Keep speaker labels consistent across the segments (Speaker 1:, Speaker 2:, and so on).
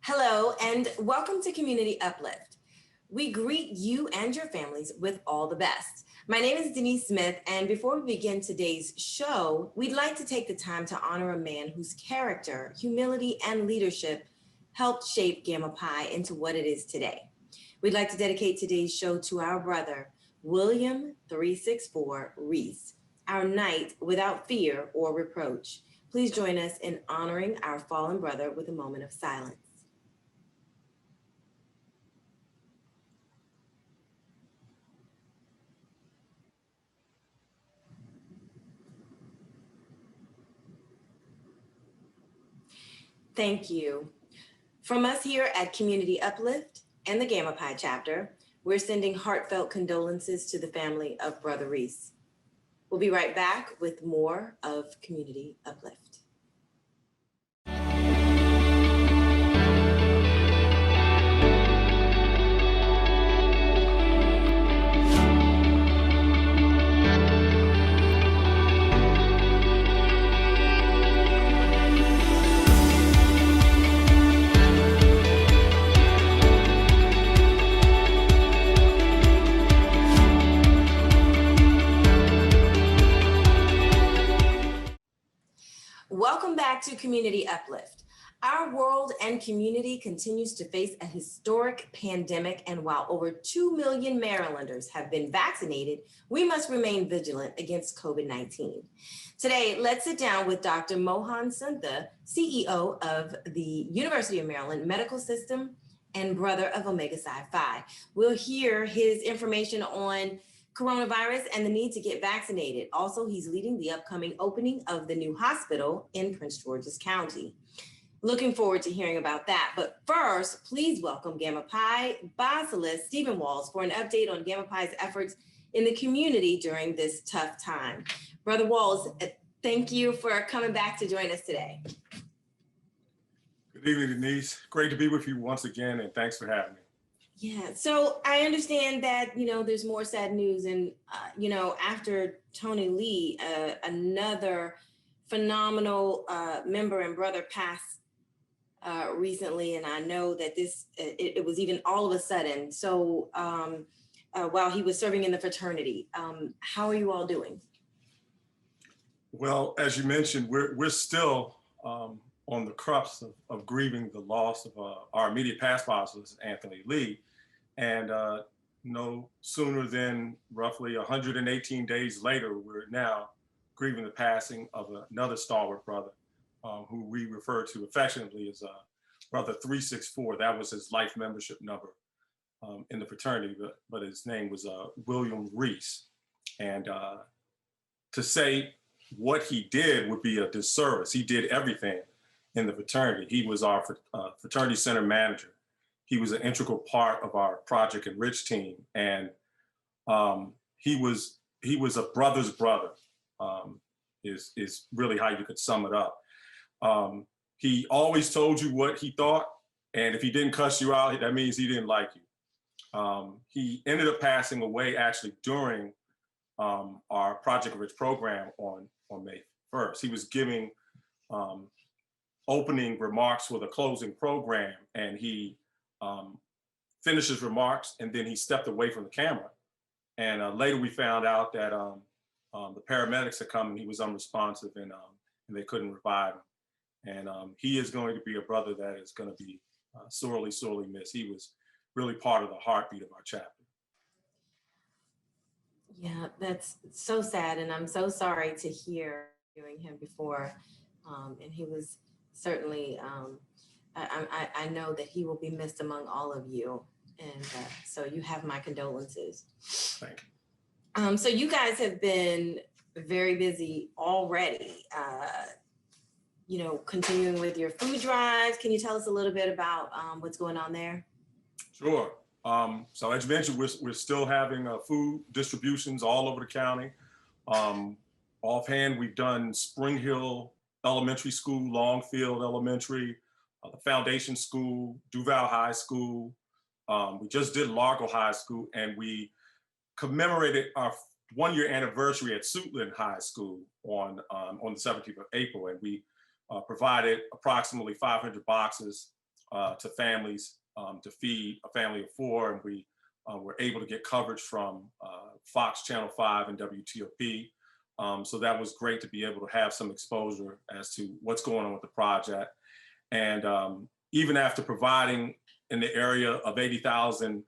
Speaker 1: Hello, and welcome to Community Uplift. We greet you and your families with all the best. My name is Denise Smith, and before we begin today's show, we'd like to take the time to honor a man whose character, humility, and leadership helped shape Gamma Pi into what it is today. We'd like to dedicate today's show to our brother, William 364 Reese, our knight without fear or reproach. Please join us in honoring our fallen brother with a moment of silence. Thank you. From us here at Community Uplift and the Gamma Pi chapter, we're sending heartfelt condolences to the family of Brother Reese. We'll be right back with more of Community Uplift. Welcome back to Community Uplift. Our world and community continues to face a historic pandemic, and while over 2 million Marylanders have been vaccinated, we must remain vigilant against COVID-19. Today, let's sit down with Dr. Mohan Suntha, CEO of the University of Maryland Medical System and brother of Omega Psi Phi. We'll hear his information on coronavirus and the need to get vaccinated. Also, he's leading the upcoming opening of the new hospital in Prince George's County. Looking forward to hearing about that. But first, please welcome Gamma Pi Basilisk Stephen Walls for an update on Gamma Pi's efforts in the community during this tough time. Brother Walls, thank you for coming back to join us today.
Speaker 2: Good evening, Denise. Great to be with you once again, and thanks for having me.
Speaker 1: Yeah, so I understand that, there's more sad news. And, after Tony Lee, another phenomenal member and brother passed recently. And I know that it was even all of a sudden. So while he was serving in the fraternity, how are you all doing?
Speaker 2: Well, as you mentioned, we're still on the crux of grieving the loss of our immediate past bosses, Anthony Lee. And no sooner than roughly 118 days later, we're now grieving the passing of another stalwart brother who we refer to affectionately as Brother 364. That was his life membership number in the fraternity, but his name was William Reese. And to say what he did would be a disservice. He did everything in the fraternity. He was our fraternity center manager. He was an integral part of our Project Enrich team, and he was a brother's brother. Is really how you could sum it up. He always told you what he thought, and if he didn't cuss you out, that means he didn't like you. He ended up passing away actually during our Project Enrich program on May 1st. He was giving opening remarks for the closing program, and he finished his remarks, and then he stepped away from the camera. And later we found out that the paramedics had come and he was unresponsive, and they couldn't revive him. And he is going to be a brother that is going to be sorely, sorely missed. He was really part of the heartbeat of our chapter.
Speaker 1: Yeah, that's so sad, and I'm so sorry to hear him before. And he was certainly, I know that he will be missed among all of you, and so you have my condolences.
Speaker 2: Thank
Speaker 1: you. So you guys have been very busy already, continuing with your food drives. Can you tell us a little bit about what's going on there?
Speaker 2: Sure. So as you mentioned, we're still having food distributions all over the county. Offhand, we've done Spring Hill Elementary School, Longfield Elementary, the Foundation School, Duval High School. We just did Largo High School, and we commemorated our one-year anniversary at Suitland High School on the 17th of April, and we provided approximately 500 boxes to families to feed a family of four, and we were able to get coverage from Fox Channel 5 and WTOP. So that was great to be able to have some exposure as to what's going on with the project. And even after providing in the area of 80,000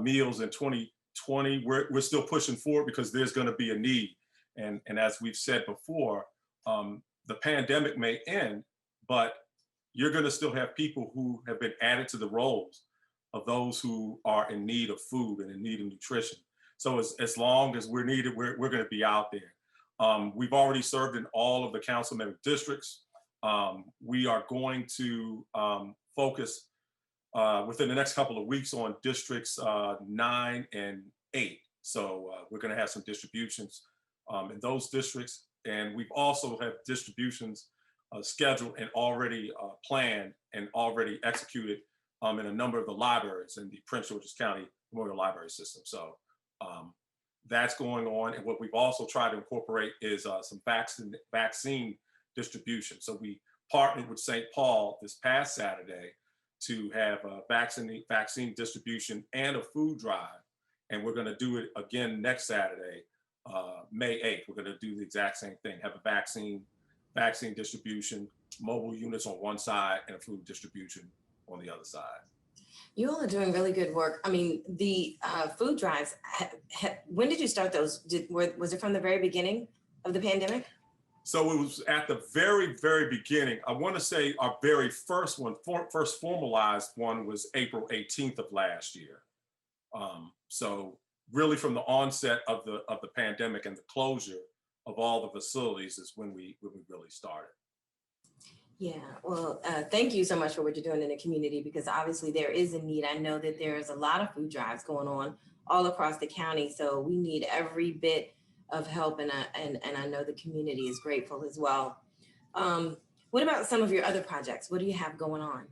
Speaker 2: meals in 2020, we're still pushing forward because there's going to be a need. And as we've said before, the pandemic may end, but you're going to still have people who have been added to the rolls of those who are in need of food and in need of nutrition. So as long as we're needed, we're going to be out there. We've already served in all of the council member districts. We are going to focus within the next couple of weeks on districts 9 and 8. So we're going to have some distributions in those districts. And we've also have distributions scheduled and already planned and already executed in a number of the libraries in the Prince George's County Memorial Library System. So that's going on. And what we've also tried to incorporate is some vaccine distribution. So we partnered with St. Paul this past Saturday to have a vaccine distribution and a food drive. And we're going to do it again next Saturday, May 8th. We're going to do the exact same thing, have a vaccine distribution, mobile units on one side and a food distribution on the other side.
Speaker 1: You all are doing really good work. I mean, the food drives, when did you start those? Was it from the very beginning of the pandemic?
Speaker 2: So it was at the very, very beginning. I want to say our very first one, first formalized one was April 18th of last year. So really from the onset of the pandemic and the closure of all the facilities is when we really started.
Speaker 1: Yeah, well, thank you so much for what you're doing in the community, because obviously there is a need. I know that there's a lot of food drives going on all across the county, so we need every bit of help, and I know the community is grateful as well. What about some of your other projects? What do you have going on?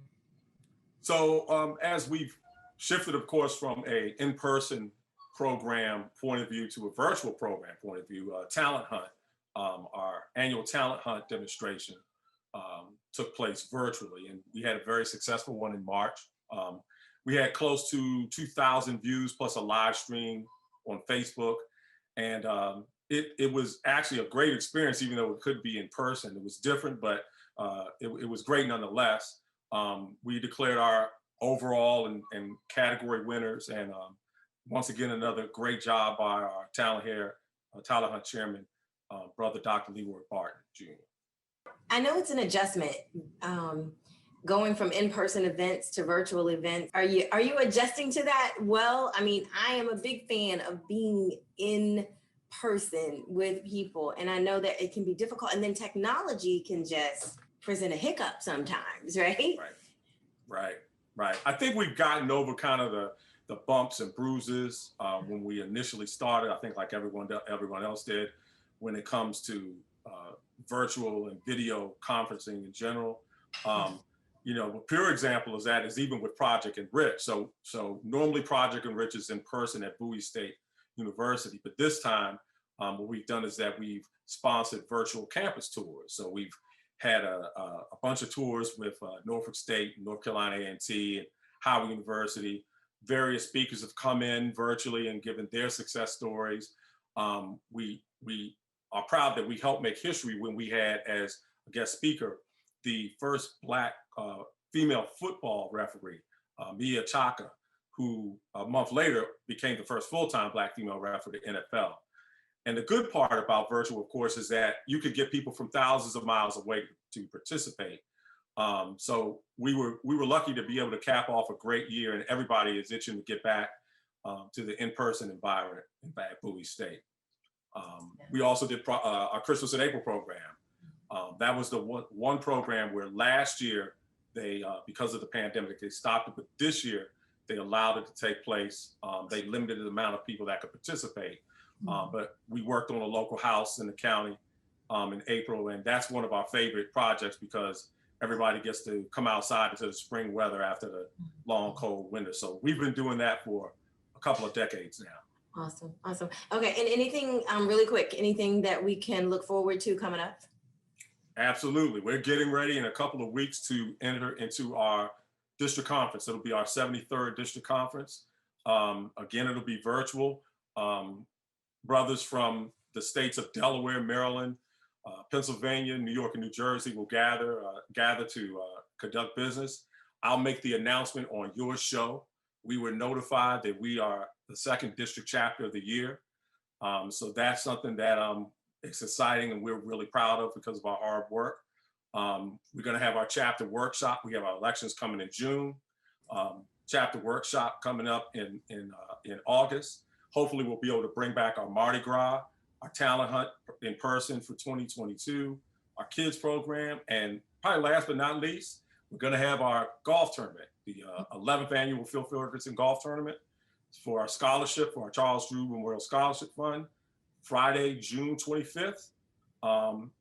Speaker 2: So as we've shifted, of course, from a in-person program point of view to a virtual program point of view, Talent Hunt, our annual Talent Hunt demonstration took place virtually, and we had a very successful one in March. We had close to 2,000 views plus a live stream on Facebook, and it was actually a great experience, even though it couldn't be in person. It was different, but it was great nonetheless. We declared our overall and category winners, and once again, another great job by our Talent Hunt chairman, brother Dr. Leroy Barton, Jr.
Speaker 1: I know it's an adjustment going from in-person events to virtual events. Are you adjusting to that? Well, I mean, I am a big fan of being in person with people, and I know that it can be difficult, and then technology can just present a hiccup sometimes, right?
Speaker 2: Right. I think we've gotten over kind of the bumps and bruises when we initially started. I think like everyone else did when it comes to virtual and video conferencing in general. You know, a pure example is that is even with Project Enrich. So normally Project Enrich is in person at Bowie State University, but this time what we've done is that we've sponsored virtual campus tours. So we've had a bunch of tours with Norfolk State, North Carolina A&T, and Howard University. Various speakers have come in virtually and given their success stories. We are proud that we helped make history when we had as a guest speaker the first Black female football referee, Mia Chaka, who a month later became the first full-time Black female ref for the NFL. And the good part about virtual, of course, is that you could get people from thousands of miles away to participate. So we were lucky to be able to cap off a great year, and everybody is itching to get back to the in-person environment at Bowie State. We also did our Christmas in April program. That was the one program where last year they, because of the pandemic, they stopped it, but this year they allowed it to take place. They limited the amount of people that could participate. But we worked on a local house in the county in April, and that's one of our favorite projects because everybody gets to come outside into the spring weather after the long, cold winter. So we've been doing that for a couple of decades now.
Speaker 1: Awesome. Okay, and anything really quick, anything that we can look forward to coming up?
Speaker 2: Absolutely. We're getting ready in a couple of weeks to enter into our district conference. It'll be our 73rd district conference. Again, it'll be virtual. Brothers from the states of Delaware, Maryland, Pennsylvania, New York, and New Jersey will gather to conduct business. I'll make the announcement on your show. We were notified that we are the second district chapter of the year. So that's something that it's exciting and we're really proud of because of our hard work. We're going to have our chapter workshop. We have our elections coming in June. Chapter workshop coming up in August. Hopefully we'll be able to bring back our Mardi Gras, our talent hunt in person for 2022, our kids program, and probably last but not least, we're going to have our golf tournament, the 11th annual Phil Ferguson Golf Tournament for our scholarship, for our Charles Drew Memorial Scholarship Fund, Friday, June 25th.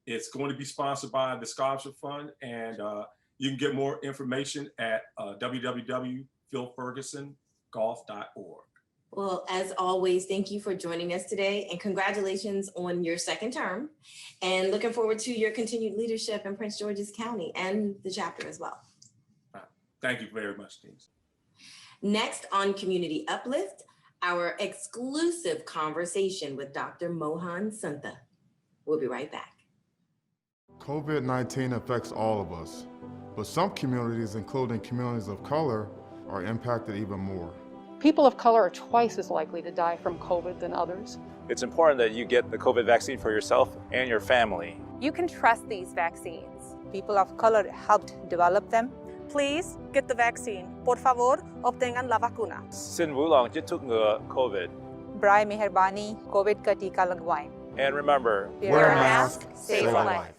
Speaker 2: It's going to be sponsored by the Scholarship Fund, and you can get more information at www.philfergusongolf.org.
Speaker 1: Well, as always, thank you for joining us today and congratulations on your second term and looking forward to your continued leadership in Prince George's County and the chapter as well.
Speaker 2: Thank you very much, Denise.
Speaker 1: Next on Community Uplift, our exclusive conversation with Dr. Mohan Suntha. We'll be right back.
Speaker 3: COVID-19 affects all of us, but some communities, including communities of color, are impacted even more.
Speaker 4: People of color are twice as likely to die from COVID than others.
Speaker 5: It's important that you get the COVID vaccine for yourself and your family.
Speaker 6: You can trust these vaccines. People of color helped develop them. Please get the vaccine. Por favor, obtengan la vacuna.
Speaker 5: Xin Vu Long chích thuốc ngừa COVID.
Speaker 6: Brai Meherbani, COVID ka tika lagwain.
Speaker 5: And remember,
Speaker 6: Wear a mask, save a life.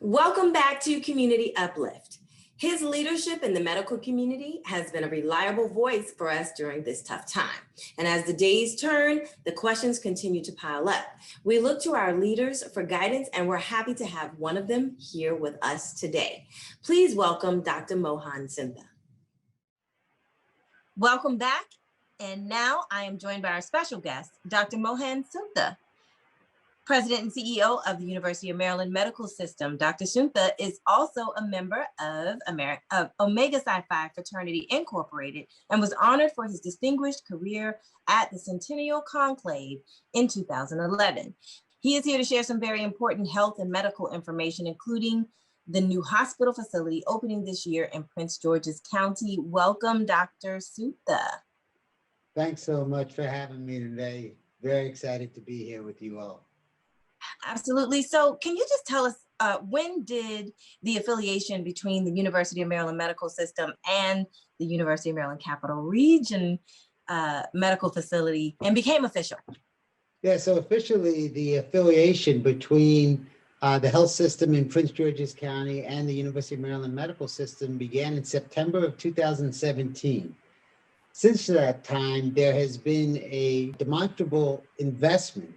Speaker 1: Welcome back to Community Uplift. His leadership in the medical community has been a reliable voice for us during this tough time. And as the days turn, the questions continue to pile up. We look to our leaders for guidance, and we're happy to have one of them here with us today. Please welcome Dr. Mohan Suntha. Welcome back. And now I am joined by our special guest, Dr. Mohan Suntha, President and CEO of the University of Maryland Medical System. Dr. Suntha is also a member of Omega Psi Phi Fraternity Incorporated and was honored for his distinguished career at the Centennial Conclave in 2011. He is here to share some very important health and medical information, including the new hospital facility opening this year in Prince George's County. Welcome, Dr. Suntha.
Speaker 7: Thanks so much for having me today. Very excited to be here with you all.
Speaker 1: Absolutely. So can you just tell us, when did the affiliation between the University of Maryland Medical System and the University of Maryland Capital Region medical facility and became official?
Speaker 7: Yeah, so officially the affiliation between the health system in Prince George's County and the University of Maryland Medical System began in September of 2017. Since that time, there has been a demonstrable investment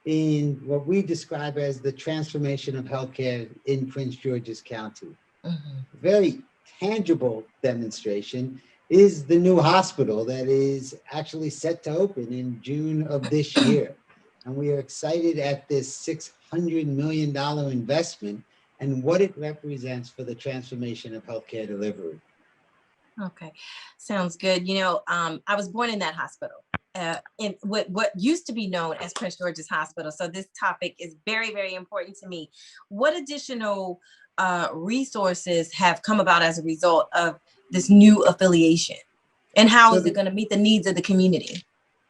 Speaker 7: in what we describe as the transformation of healthcare in Prince George's County. Mm-hmm. A very tangible demonstration is the new hospital that is actually set to open in June of this year. And we are excited at this $600 million investment and what it represents for the transformation of healthcare delivery.
Speaker 1: Okay, sounds good. You know, I was born in that hospital. In what used to be known as Prince George's Hospital. So this topic is very, very important to me. What additional resources have come about as a result of this new affiliation? And how is it going to meet the needs of the community?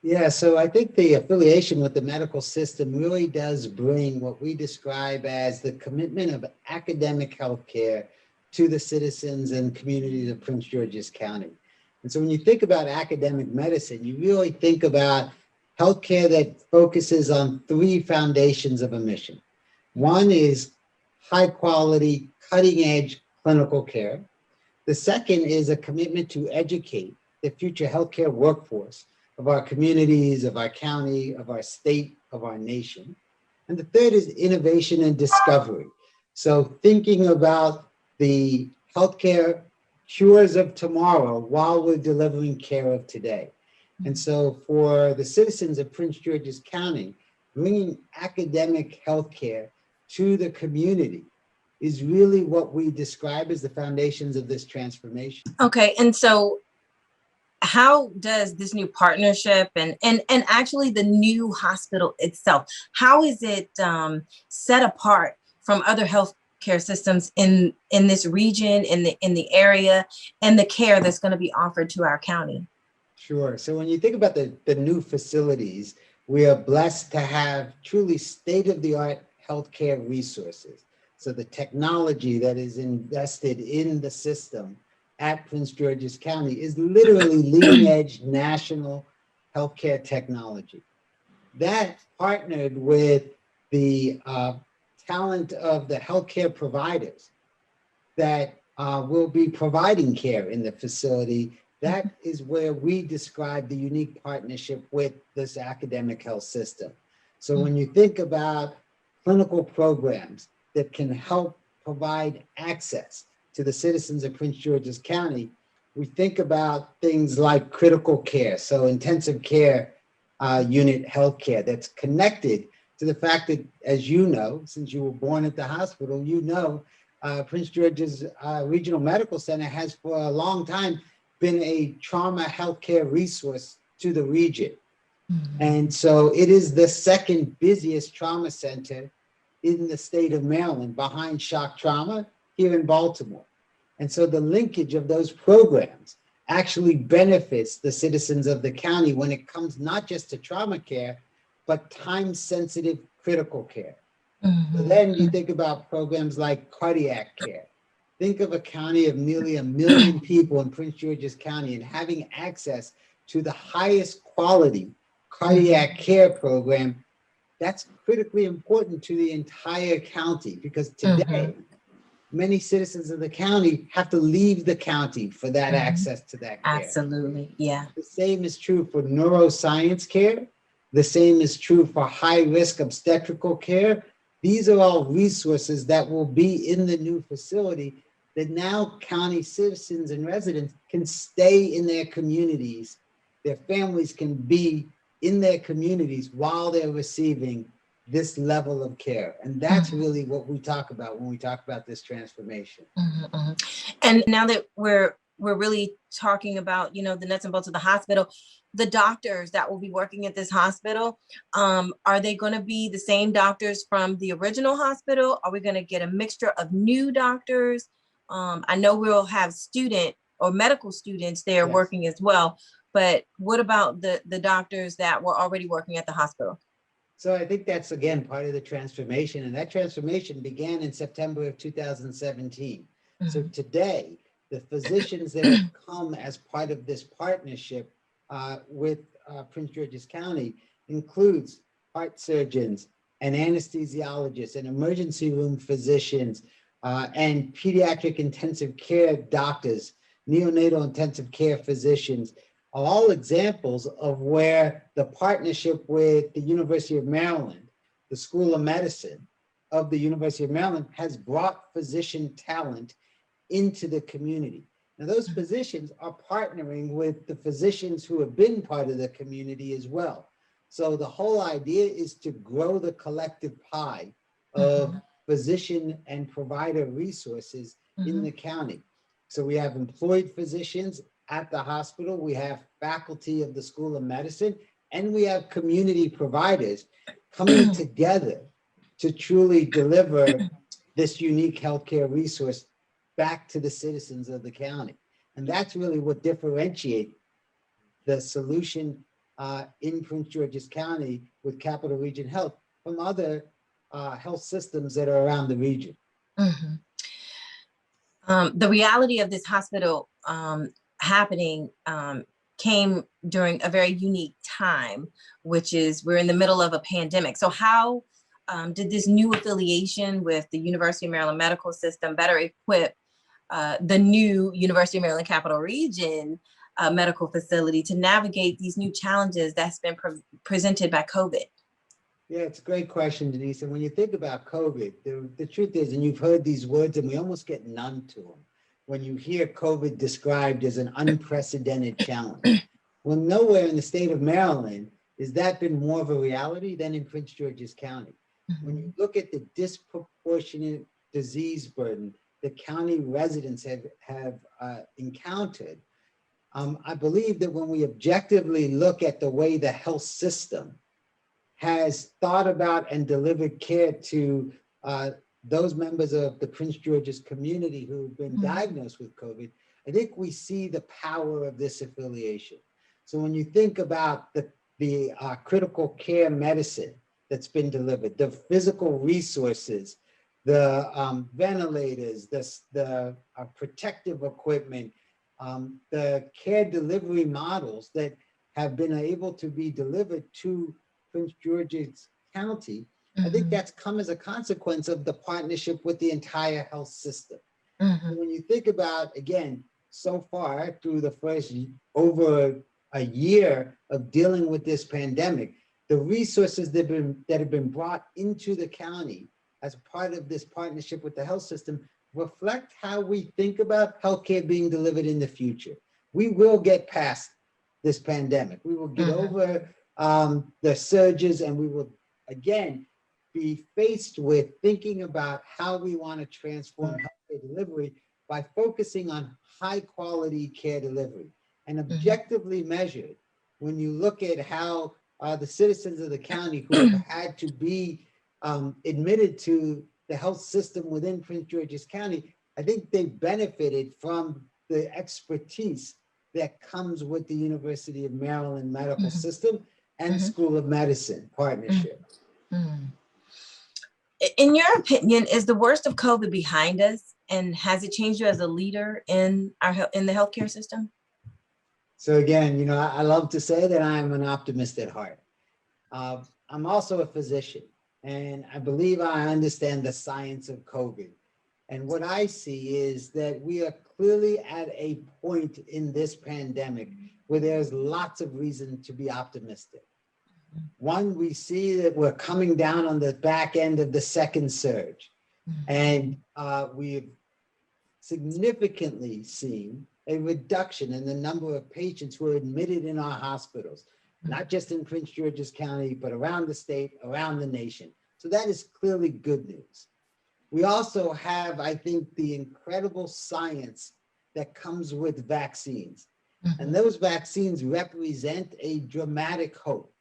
Speaker 7: Yeah, so I think the affiliation with the medical system really does bring what we describe as the commitment of academic healthcare to the citizens and communities of Prince George's County. And so when you think about academic medicine, you really think about healthcare that focuses on three foundations of a mission. One is high quality, cutting edge clinical care. The second is a commitment to educate the future healthcare workforce of our communities, of our county, of our state, of our nation. And the third is innovation and discovery. So thinking about the healthcare cures of tomorrow while we're delivering care of today. And so for the citizens of Prince George's County, bringing academic healthcare to the community is really what we describe as the foundations of this transformation.
Speaker 1: Okay, and so how does this new partnership and actually the new hospital itself, how is it set apart from other healthcare systems in this region, in the area, and the care that's going to be offered to our county?
Speaker 7: Sure. So when you think about the new facilities, we are blessed to have truly state-of-the-art healthcare resources. So the technology that is invested in the system at Prince George's County is literally leading-edge national healthcare technology. That partnered with the talent of the healthcare providers that will be providing care in the facility. That is where we describe the unique partnership with this academic health system. So when you think about clinical programs that can help provide access to the citizens of Prince George's County, we think about things like critical care, so intensive care unit healthcare that's connected to the fact that, as you know, since you were born at the hospital, you know, Prince George's Regional Medical Center has for a long time been a trauma healthcare resource to the region. And so it is the second busiest trauma center in the state of Maryland, behind shock trauma here in Baltimore. And so the linkage of those programs actually benefits the citizens of the county when it comes not just to trauma care, but time-sensitive critical care. So then you think about programs like cardiac care. Think of a county of nearly 1 million people in Prince George's County and having access to the highest quality cardiac care program. That's critically important to the entire county, because today, many citizens of the county have to leave the county for that access to that care.
Speaker 1: Absolutely, yeah.
Speaker 7: The same is true for neuroscience care. The same is true for high-risk obstetrical care. These are all resources that will be in the new facility that now county citizens and residents can stay in their communities. Their families can be in their communities while they're receiving this level of care. And that's really what we talk about when we talk about this transformation.
Speaker 1: And now that we're really talking about, you know, the nuts and bolts of the hospital, the doctors that will be working at this hospital, are they going to be the same doctors from the original hospital? Are we going to get a mixture of new doctors? I know we'll have student or medical students there working as well, but what about the doctors that were already working at the hospital?
Speaker 7: So I think that's, again, part of the transformation. And that transformation began in September of 2017. So today, the physicians that have come as part of this partnership with Prince George's County includes heart surgeons and anesthesiologists and emergency room physicians and pediatric intensive care doctors, neonatal intensive care physicians, all examples of where the partnership with the University of Maryland, the School of Medicine of the University of Maryland, has brought physician talent into the community. Now, those physicians are partnering with the physicians who have been part of the community as well. So the whole idea is to grow the collective pie of physician and provider resources in the county. So we have employed physicians at the hospital, we have faculty of the School of Medicine, and we have community providers coming together to truly deliver this unique healthcare resource back to the citizens of the county. And that's really what differentiates the solution in Prince George's County with Capital Region Health from other health systems that are around the region.
Speaker 1: The reality of this hospital happening came during a very unique time, which is we're in the middle of a pandemic. So how did this new affiliation with the University of Maryland Medical System better equip the new University of Maryland Capital Region medical facility to navigate these new challenges that's been presented by COVID?
Speaker 7: Yeah, it's a great question, Denise. And when you think about COVID, the truth is, and you've heard these words and we almost get numb to them, when you hear COVID described as an unprecedented challenge. Well, nowhere in the state of Maryland has that been more of a reality than in Prince George's County. When you look at the disproportionate disease burden the county residents have encountered, I believe that when we objectively look at the way the health system has thought about and delivered care to those members of the Prince George's community who've been diagnosed with COVID, I think we see the power of this affiliation. So when you think about the critical care medicine that's been delivered, the physical resources, the ventilators, the protective equipment, the care delivery models that have been able to be delivered to Prince George's County, I think that's come as a consequence of the partnership with the entire health system. So when you think about, again, so far through the first over a year of dealing with this pandemic, the resources that have been brought into the county as part of this partnership with the health system reflect how we think about healthcare being delivered in the future. We will get past this pandemic. We will get over the surges, and we will again be faced with thinking about how we want to transform healthcare delivery by focusing on high quality care delivery and objectively measured. When you look at how the citizens of the county who have had to be admitted to the health system within Prince George's County, I think they benefited from the expertise that comes with the University of Maryland medical system and School of Medicine partnership.
Speaker 1: In your opinion, is the worst of COVID behind us, and has it changed you as a leader in the healthcare system?
Speaker 7: So again, you know, I love to say that I'm an optimist at heart. I'm also a physician, and I believe I understand the science of COVID. And what I see is that we are clearly at a point in this pandemic where there's lots of reason to be optimistic. One, we see that we're coming down on the back end of the second surge, and we've significantly seen a reduction in the number of patients who are admitted in our hospitals, not just in Prince George's County, but around the state, around the nation. So that is clearly good news. We also have, I think, the incredible science that comes with vaccines. And those vaccines represent a dramatic hope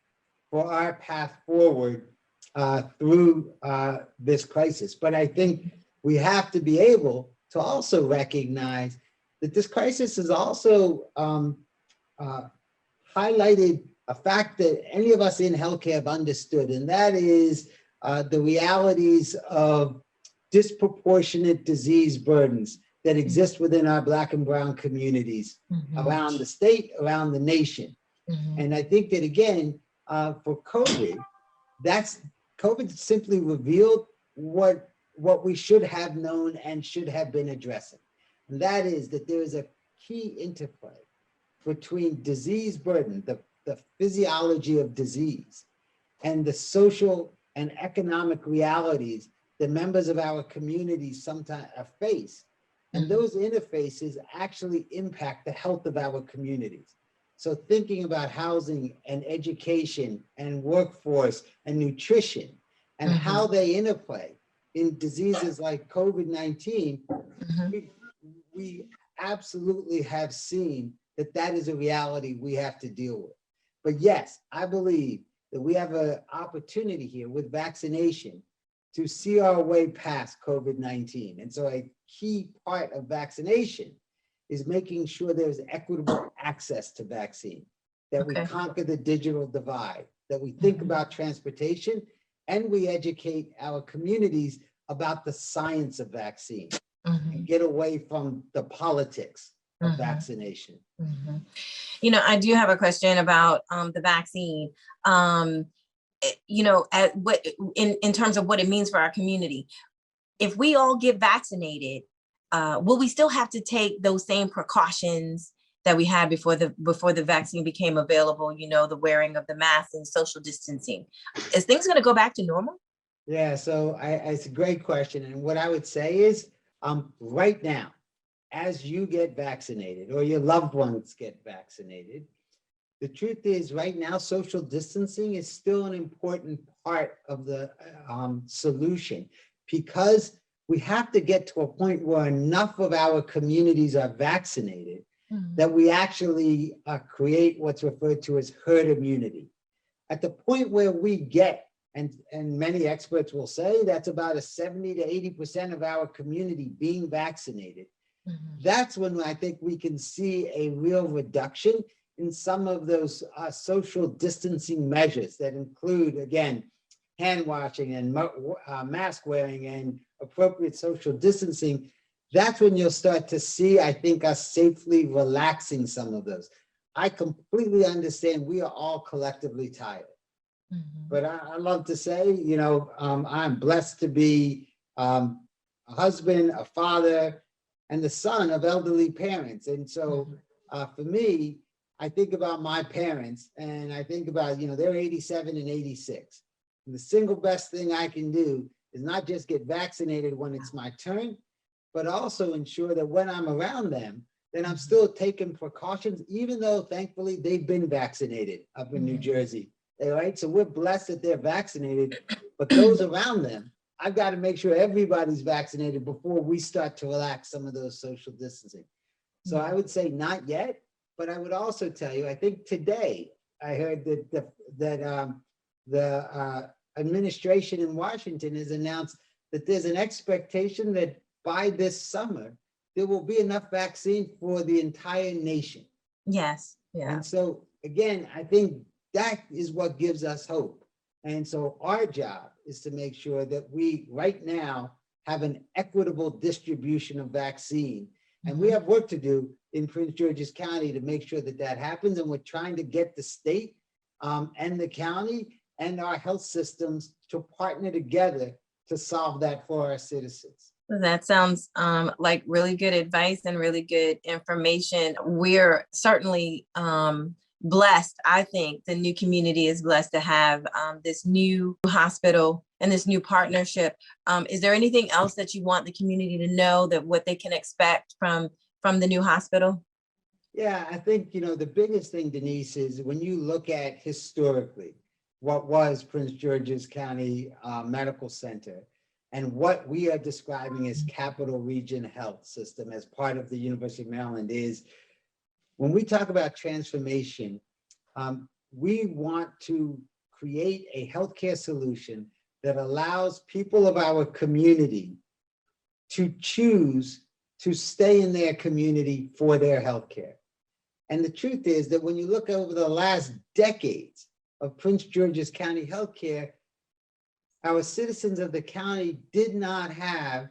Speaker 7: for our path forward through this crisis. But I think we have to be able to also recognize that this crisis has also highlighted a fact that any of us in healthcare have understood, and that is the realities of disproportionate disease burdens that exist within our Black and Brown communities around the state, around the nation. And I think that again, for COVID, COVID simply revealed what we should have known and should have been addressing. And that is that there is a key interplay between disease burden, the physiology of disease, and the social and economic realities that members of our communities sometimes face. And those interfaces actually impact the health of our communities. So thinking about housing and education and workforce and nutrition and how they interplay in diseases like COVID-19, we absolutely have seen that that is a reality we have to deal with. But yes, I believe that we have an opportunity here with vaccination to see our way past COVID-19. And so a key part of vaccination is making sure there's equitable access to vaccine, that we conquer the digital divide, that we think about transportation, and we educate our communities about the science of vaccine and get away from the politics of vaccination.
Speaker 1: You know, I do have a question about the vaccine. You know, in terms of what it means for our community. If we all get vaccinated, will we still have to take those same precautions that we had before the vaccine became available? You know, the wearing of the mask and social distancing. Is things going to go back to normal?
Speaker 7: Yeah, so it's a great question. And what I would say is right now, as you get vaccinated or your loved ones get vaccinated, the truth is right now, social distancing is still an important part of the solution, because we have to get to a point where enough of our communities are vaccinated that we actually create what's referred to as herd immunity. At the point where we get, and many experts will say that's about a 70 to 80% of our community being vaccinated, that's when I think we can see a real reduction in some of those social distancing measures that include, again, hand washing and mask wearing and appropriate social distancing. That's when you'll start to see, I think, us safely relaxing some of those. I completely understand we are all collectively tired. But I love to say, you know, I'm blessed to be a husband, a father, and the son of elderly parents. And so for me, I think about my parents and I think about, you know, they're 87 and 86. And the single best thing I can do is not just get vaccinated when it's my turn, but also ensure that when I'm around them, then I'm still taking precautions, even though thankfully they've been vaccinated up in New Jersey. All right, so we're blessed that they're vaccinated, but those around them, I've got to make sure everybody's vaccinated before we start to relax some of those social distancing. So I would say not yet, but I would also tell you, I think today I heard that the administration in Washington has announced that there's an expectation that by this summer, there will be enough vaccine for the entire nation.
Speaker 1: Yes. Yeah.
Speaker 7: And so again, I think that is what gives us hope. And so our job is to make sure that we right now have an equitable distribution of vaccine. And we have work to do in Prince George's County to make sure that that happens. And we're trying to get the state and the county and our health systems to partner together to solve that for our citizens.
Speaker 1: That sounds like really good advice and really good information. We're certainly blessed. I think the new community is blessed to have this new hospital and this new partnership. Is there anything else that you want the community to know, that what they can expect from the new hospital?
Speaker 7: Yeah, I think, you know, the biggest thing, Denise, is when you look at historically what was Prince George's County Medical Center and what we are describing as Capital Region Health System as part of the University of Maryland is, when we talk about transformation, we want to create a healthcare solution that allows people of our community to choose to stay in their community for their healthcare. And the truth is that when you look over the last decades of Prince George's County healthcare, our citizens of the county did not have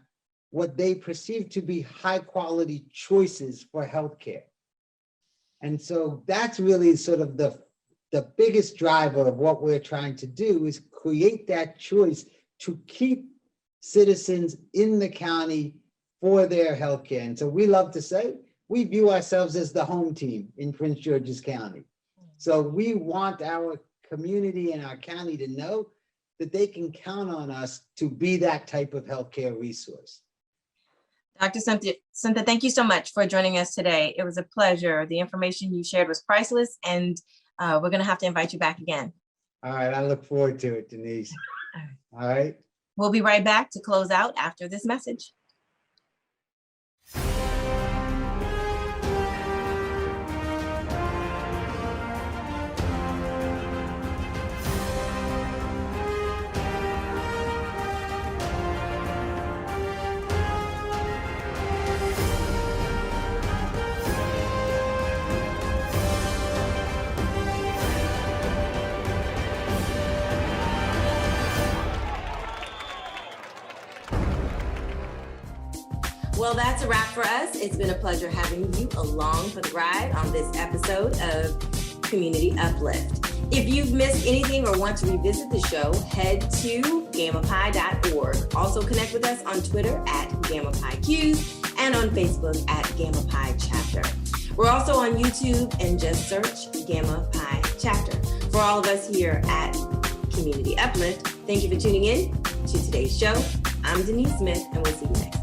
Speaker 7: what they perceived to be high quality choices for healthcare. And so that's really sort of the biggest driver of what we're trying to do, is create that choice to keep citizens in the county for their healthcare. And so we love to say, we view ourselves as the home team in Prince George's County. So we want our community and our county to know that they can count on us to be that type of healthcare resource.
Speaker 1: Dr. Suntha, thank you so much for joining us today. It was a pleasure. The information you shared was priceless, and we're going to have to invite you back again.
Speaker 7: All right, I look forward to it, Denise. All right.
Speaker 1: We'll be right back to close out after this message. Well, that's a wrap for us. It's been a pleasure having you along for the ride on this episode of Community Uplift. If you've missed anything or want to revisit the show, head to GammaPi.org. Also connect with us on Twitter at GammaPiQs and on Facebook at Gamma Pi Chapter. We're also on YouTube, and just search Gamma Pi Chapter. For all of us here at Community Uplift, thank you for tuning in to today's show. I'm Denise Smith, and we'll see you next.